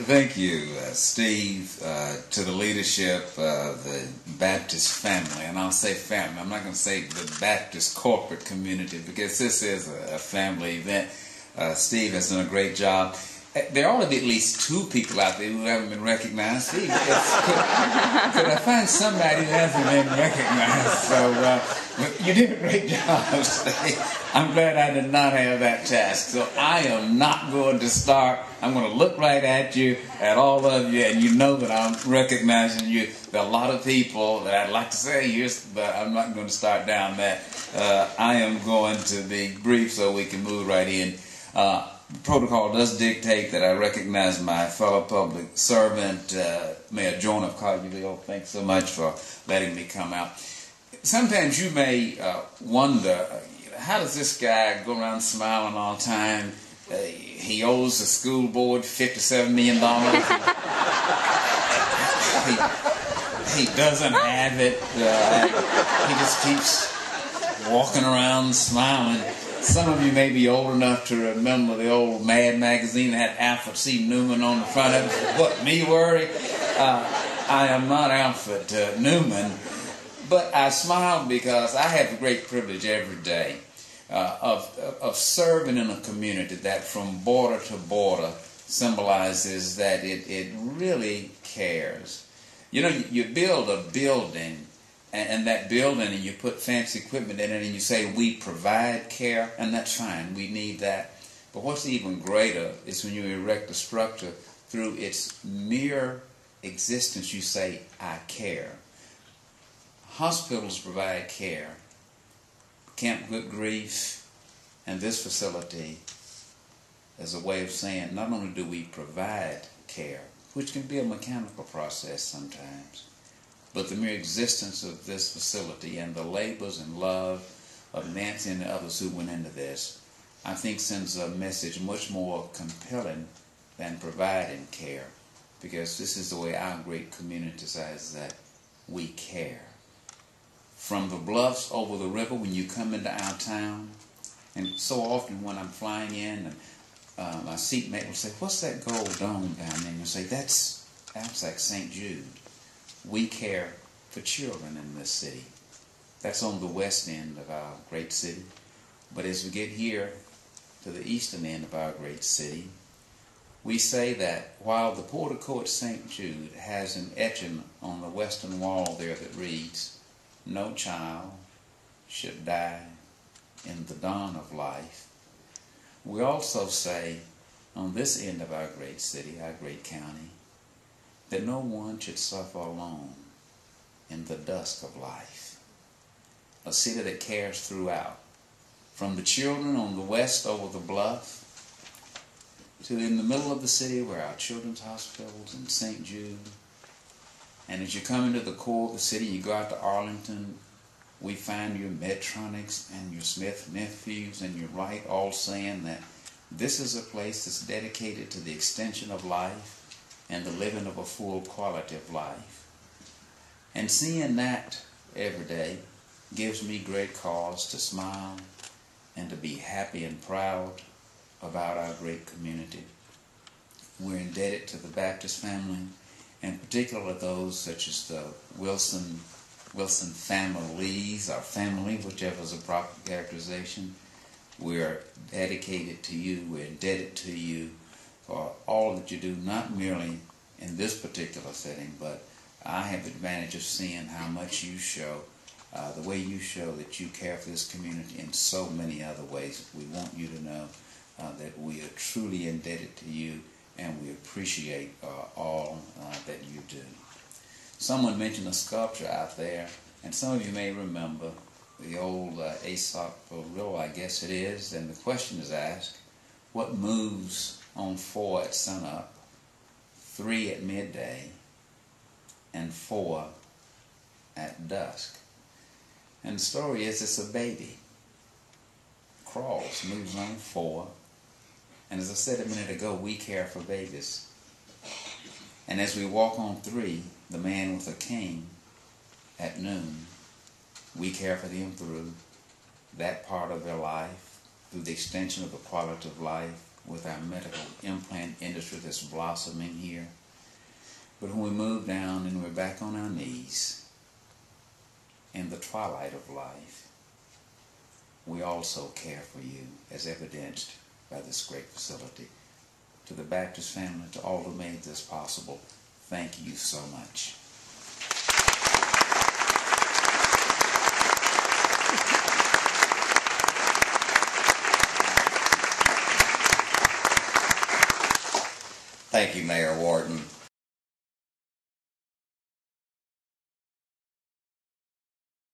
Thank you, Steve, to the leadership of the Baptist family. And I'll say family. I'm not going to say the Baptist corporate community because this is a family event. Steve has done a great job. There ought to be at least two people out there who haven't been recognized. Steve, could I find somebody who hasn't been recognized? So you did a great job, Steve. I'm glad I did not have that task. So I am not going to start. I'm going to look right at you, at all of you, and you know that I'm recognizing you. There are a lot of people that I'd like to say here, but I'm not going to start down that. I am going to be brief so we can move right in. Protocol does dictate that I recognize my fellow public servant, Mayor Jonah of Collierville. Thanks so much for letting me come out. Sometimes you may wonder, how does this guy go around smiling all the time? He owes the school board $57 million. He doesn't have it. He just keeps walking around smiling. Some of you may be old enough to remember the old Mad magazine that had Alfred C. Newman on the front of it. What, me worry? I am not Alfred Newman, but I smile because I have the great privilege every day of serving in a community that from border to border symbolizes that it really cares. You know, you build a building, and that building, and you put fancy equipment in it, and you say, we provide care, and that's fine, we need that. But what's even greater is when you erect a structure, through its mere existence, you say, I care. Hospitals provide care. Camp Good Grief and this facility is a way of saying, not only do we provide care, which can be a mechanical process sometimes, but the mere existence of this facility and the labors and love of Nancy and the others who went into this, I think sends a message much more compelling than providing care, because this is the way our great community says that we care. From the bluffs over the river when you come into our town, and so often when I'm flying in, and my seatmate will say, what's that gold dome down there? And you'll say, that's like St. Jude. We care for children in this city. That's on the west end of our great city. But as we get here to the eastern end of our great city, we say that while the portico at St. Jude has an etching on the western wall there that reads, no child should die in the dawn of life, we also say on this end of our great city, our great county, that no one should suffer alone in the dusk of life. A city that cares throughout, from the children on the west over the bluff to in the middle of the city where our children's hospitals in St. Jude. And as you come into the core of the city, you go out to Arlington, we find your Medtronics and your Smith Nephews and your Wright all saying that this is a place that's dedicated to the extension of life and the living of a full quality of life. And seeing that every day gives me great cause to smile and to be happy and proud about our great community. We're indebted to the Baptist family, and particularly those such as the Wilson families, our family, whichever is a proper characterization. We're dedicated to you, we're indebted to you for all that you do, not merely in this particular setting, but I have the advantage of seeing how much you show, the way you show that you care for this community in so many other ways. We want you to know that we are truly indebted to you, and we appreciate all that you do. Someone mentioned a sculpture out there, and some of you may remember the old Aesop riddle, I guess it is, and the question is asked, what moves on 4 at sunup, 3 at midday, and 4 at dusk? And the story is it's a baby. Crawls, moves on 4. And as I said a minute ago, we care for babies. And as we walk on 3, the man with a cane at noon, we care for them through that part of their life, through the extension of the quality of life with our medical implant industry. ministry that's blossoming here. But when we move down and we're back on our knees in the twilight of life, we also care for you, as evidenced by this great facility. To the Baptist family, to all who made this possible, thank you so much. Thank you, Mayor Wharton.